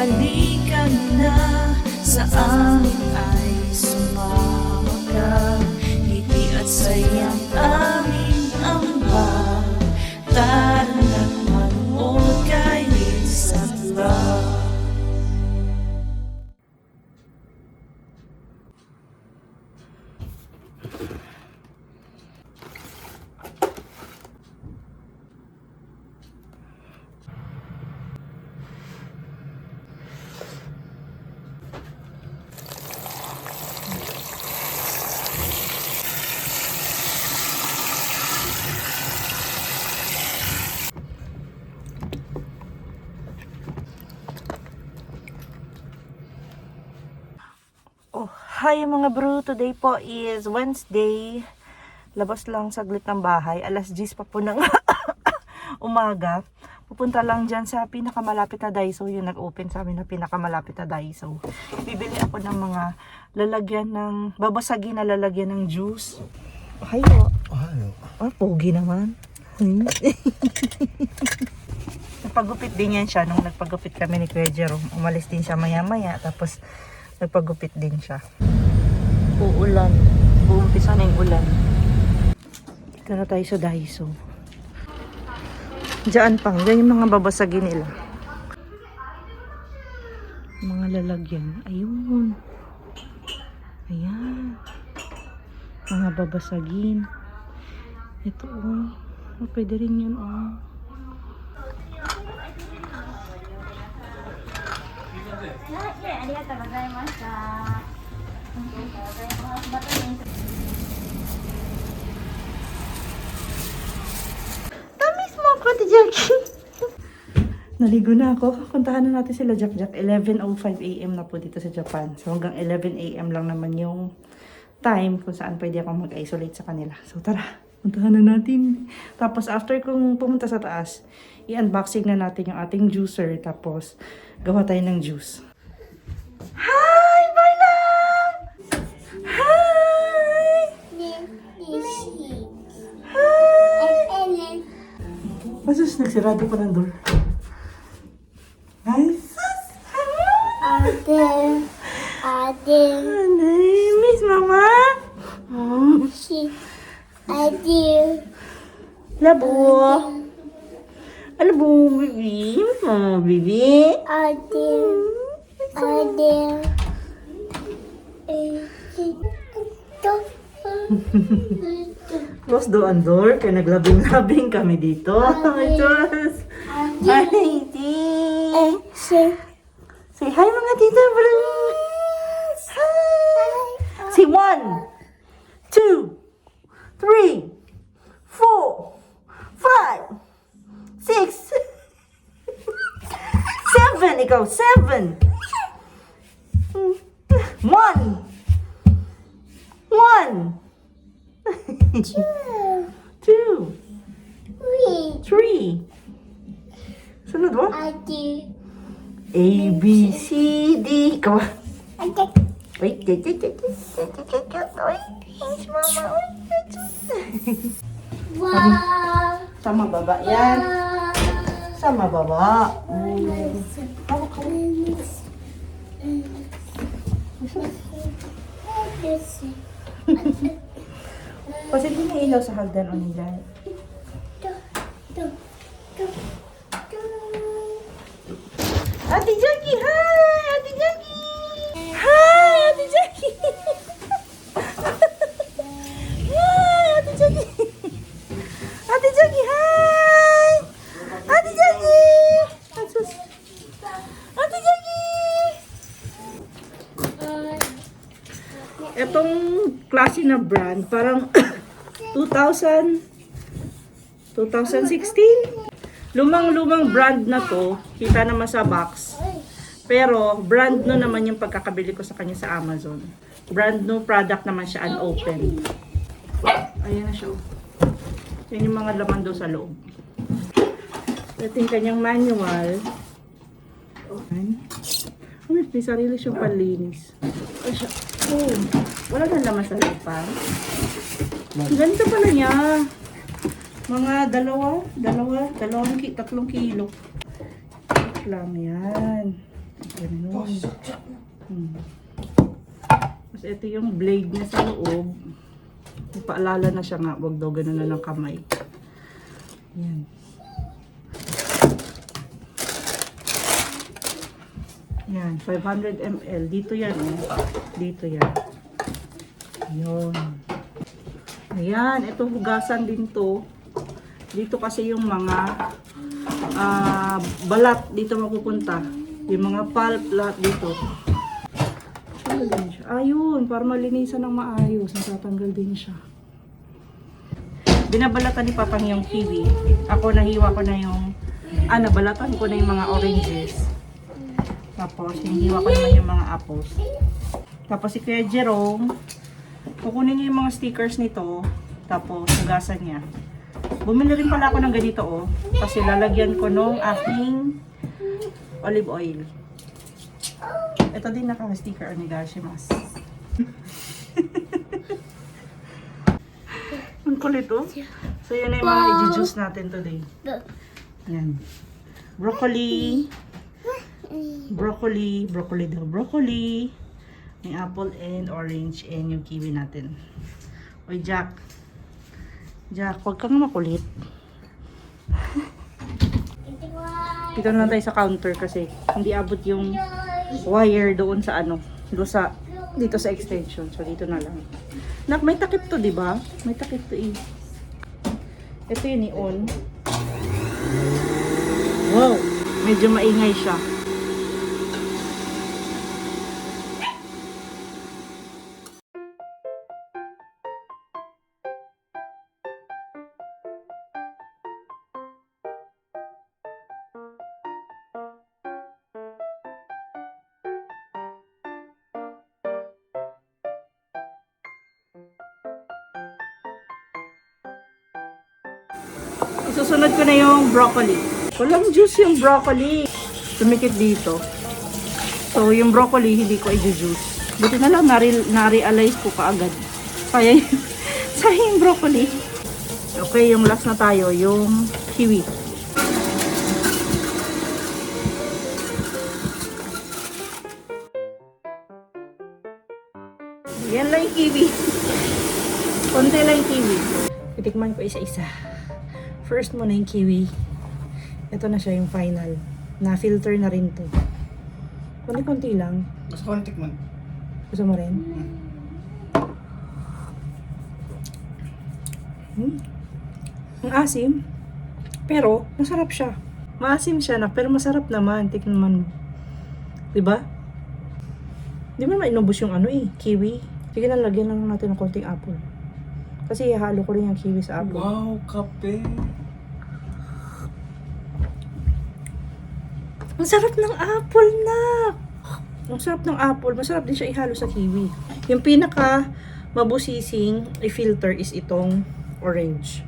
halika na sa amin ay sumama ka. Ngiti at sayang aming ambag, tara na't manood kay Minsan Lang. Oh, hi mga bro. Today po is Wednesday. Labas lang saglit ng bahay. Alas 10 pa po ng umaga. Pupunta lang dyan sa pinakamalapit na Daiso. Yung nag-open sa amin na pinakamalapit na Daiso. Bibili ako ng mga lalagyan ng, babasagin na lalagyan ng juice. Hayo. Ano? Ah, pogi naman. Nagpagupit din yan siya. Nung nagpagupit kami ni Kuya Jerome, umalis din siya maya-maya. Tapos nagpagupit din siya. Uulan. Uumpisa na yung ulan. Dito na tayo sa Daiso. Diyan pang. Diyan yung mga babasagin nila. Mga lalagyan. Ayun. Ayan. Mga babasagin. Ito oh. Oh, pwede rin yun oh. Tamis mo ako, Ate Jackie. Naligo na ako. Puntahan na natin sila Jack Jack. 11:05 AM na po dito sa Japan. So hanggang 11 AM lang naman yung time kung saan pwede ako mag-isolate sa kanila. So tara, puntahan na natin. Tapos after kung pumunta sa taas, i-unboxing na natin yung ating juicer. Tapos gawa tayo ng juice. Hi, Bailang! Hi! Hi! Masus, nagsirado pa ng door. Hi, sus! Ate. Miss Mama? Oh. Ate. Labo. Labo, baby. Miss Mama, baby. Ate. Close doon door, kaya naglabing-labing kami dito. Ay, Diyos. Hi, Titi. Say hi mga tita, bro. Hi. Say 1, 2, 3, 4, 5, 6, 7. Ikaw, 7. 1. 1. 2. 3. Sunod mo? Ate. A, B, C, D. Ikaw. Wait, wait, wait, wait, wait. Thanks, Mama. Wow. Sama baba yan. Sama baba. Hawak ka. Kasi hindi na ilaw sa hagdan o nila. Ate Jackie, hi! Ate Jackie! Hi, Ate Jackie! Hi, Ate Jackie! Ate Jackie, hi! Ate Jackie! Ate Jackie! Etong klase na brand, parang 2016? Lumang-lumang brand na to, kita naman sa box. Pero brand new naman yung pagkakabili ko sa kanya sa Amazon. Brand new product naman siya, unopened. Ayan na siya. Yan yung mga laman doon sa loob. Ito yung kanyang manual. Ayan. May sarili siyang panlinis. Ay siya. Oh, wala na laman sa loob pa. Ganito pala niya. Mga 3 kilo. Lang yan. Ganun. Tapos ito yung blade niya sa loob. Paalala na siya nga, wag daw ganun na ng kamay. Yan. Yan, 500 ml. Dito yan, Dito yan. Yun. Ayan, ito hugasan din to. Dito kasi yung mga balat dito mapupunta. Yung mga pulp lahat dito. Ayun, para malinisan ng maayos. Natatanggal din siya. Binabalatan ni Papang yung kiwi. Ako nahiwa ko na yung, nabalatan ko na yung mga oranges. Tapos, hinihiwa ko naman yung mga apples. Tapos si Kuya Jerome, kukunin niya yung mga stickers nito. Tapos, hugasan niya. Bumili rin pala ako ng ganito, kasi lalagyan ko nung aking olive oil. Ito din naka-sticker onigashimasu. Ang kulit, So, yun na yung mga i-juice natin today. Yan. Broccoli. Broccoli. May apple and orange and yung kiwi natin. Oy, Jack, huwag kang makulit. Dito na lang tayo sa counter kasi hindi abot yung wire doon sa dito sa extension. So, dito na lang. Nak, may takip to, di ba? May takip to eh. Ito yun i-on. Wow! Medyo maingay siya. Isusunod ko na yung broccoli. Walang juice yung broccoli. Tumikit dito. So, yung broccoli, hindi ko i-juice. Buti na lang, na-realize ko kaagad. Kaya sayang yung broccoli. Okay, yung last na tayo, yung kiwi. Yan lang yung kiwi. Konti lang yung kiwi. Itikman ko isa-isa. First muna yung kiwi. Ito na siya yung final. Na-filter na rin to. Konti-konti lang. Gusto ko tikman. Gusto mo rin? Ang asim. Pero, masarap siya. Maasim siya na, pero masarap naman. Tikman mo. Diba? Di ba mainubos yung kiwi? Sige na, lagyan lang natin ng konting apple. Kasi ihalo ko rin yung kiwi sa apple. Wow, kape. Ang sarap ng apple na! Ang sarap ng apple. Masarap din siya ihalo sa kiwi. Yung pinaka mabusising i-filter is itong orange.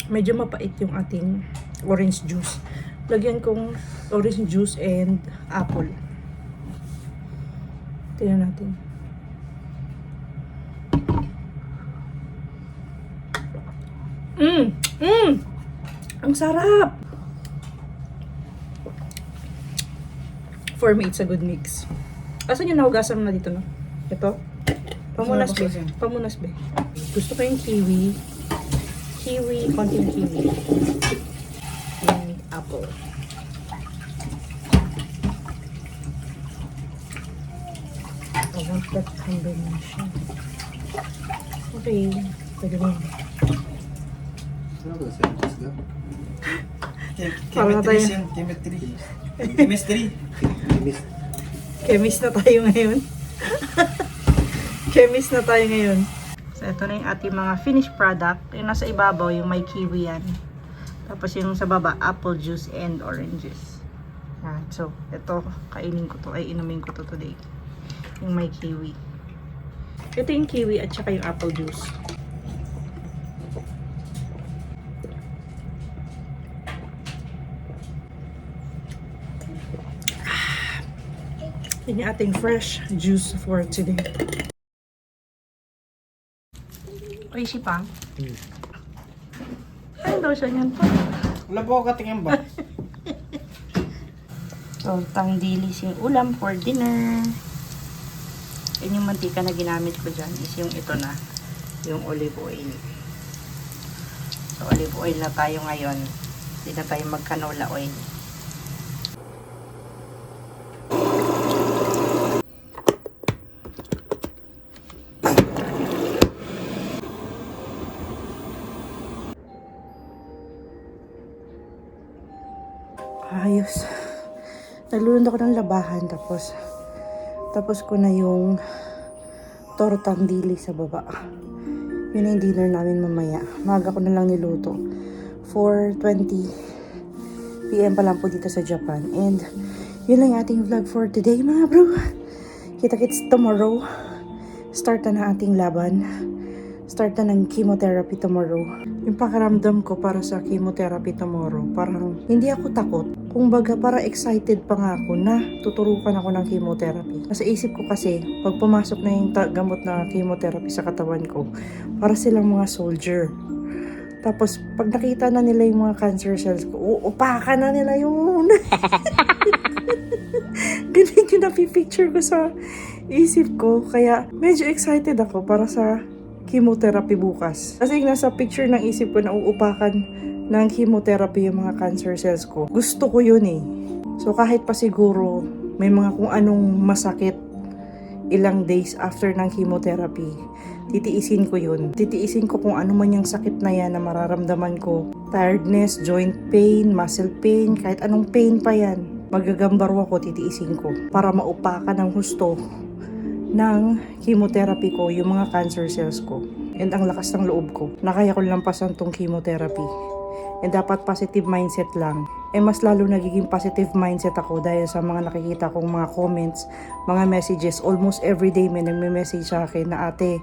Medyo mapait yung ating orange juice. Lagyan kong orange juice and apple. Tingnan natin. Ang sarap! For me, it's a good mix. Asan yung nahugasan mo na dito, no? Ito? Pamunas, be. Pamunas, be. Gusto ko yung kiwi. Kiwi, konting kiwi. And apple. I want that combination. Okay. Pwede mo. Chemistry. Chemist na tayo ngayon. Chemist na tayo ngayon. So, ito na yung ating mga finished product. Yung nasa ibabaw, yung may kiwi yan. Tapos yung sa baba, apple juice and oranges. Yan. So, ito, kainin ko to. Ay, inumin ko to today. Yung may kiwi. Ito yung kiwi at saka yung apple juice. Yun yung ating fresh juice for today. Oy, Shipang. Ano daw siya niyan pa? Wala po ako katingin ba? Tortang dilis yung ulam for dinner. Yun yung mantika na ginamit ko dyan is yung ito na, yung olive oil. So, olive oil na tayo ngayon. Hindi na tayo mag-canola oil. Ayos. Naglulund ako ng labahan tapos ko na yung tortang dili sa baba. Yun na yung dinner namin mamaya. Maga ko na lang niluto. 4:20 PM pa lang po dito sa Japan. And yun lang yung ating vlog for today mga bro. Kita-kits tomorrow. Start na ng ating laban. Start na ng chemotherapy tomorrow. Yung pakiramdam ko para sa chemotherapy tomorrow, parang hindi ako takot. Kumbaga, para excited pa nga ako na tuturukan ako ng chemotherapy. Sa isip ko kasi, pag pumasok na yung gamot na chemotherapy sa katawan ko, para silang mga soldier. Tapos, pag nakita na nila yung mga cancer cells ko, uupakan na nila yun. Ganun yung napipicture ko sa isip ko. Kaya, medyo excited ako para sa chemotherapy bukas. Kasi nasa picture ng isip ko na uupakan ng chemotherapy yung mga cancer cells ko. Gusto ko yun eh. So kahit pa siguro may mga kung anong masakit ilang days after ng chemotherapy, titiisin ko yun. Titiisin ko kung ano man yung sakit na yan na mararamdaman ko. Tiredness, joint pain, muscle pain, kahit anong pain pa yan. Magagambaro ako, titiisin ko. Para maupakan ng husto ng chemotherapy ko, yung mga cancer cells ko. And ang lakas ng loob ko. Nakaya ko lampasan tong chemotherapy. And dapat positive mindset lang. Mas lalo nagiging positive mindset ako dahil sa mga nakikita kong mga comments, mga messages. Almost everyday may nagme-message sa akin na ate,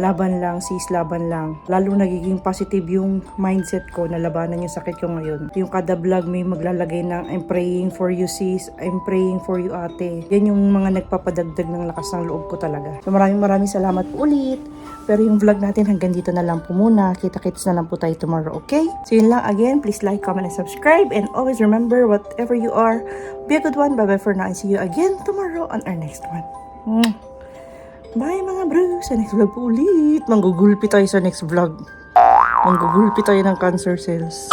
laban lang, sis, laban lang. Lalo nagiging positive yung mindset ko na labanan yung sakit ko ngayon. Yung kada vlog may maglalagay ng I'm praying for you sis, I'm praying for you ate. Yan yung mga nagpapadagdag ng lakas ng loob ko talaga. So maraming salamat po ulit. Pero yung vlog natin hanggang dito na lang po muna. Kita-kits na lang po tayo tomorrow, okay? So yun lang again. Please like, comment, and subscribe. And always remember, whatever you are, be a good one. Bye-bye for now and see you again tomorrow on our next one. Bye mga bro! Sa next vlog po ulit. Manggugulpi tayo sa next vlog. Manggugulpi tayo ng cancer cells.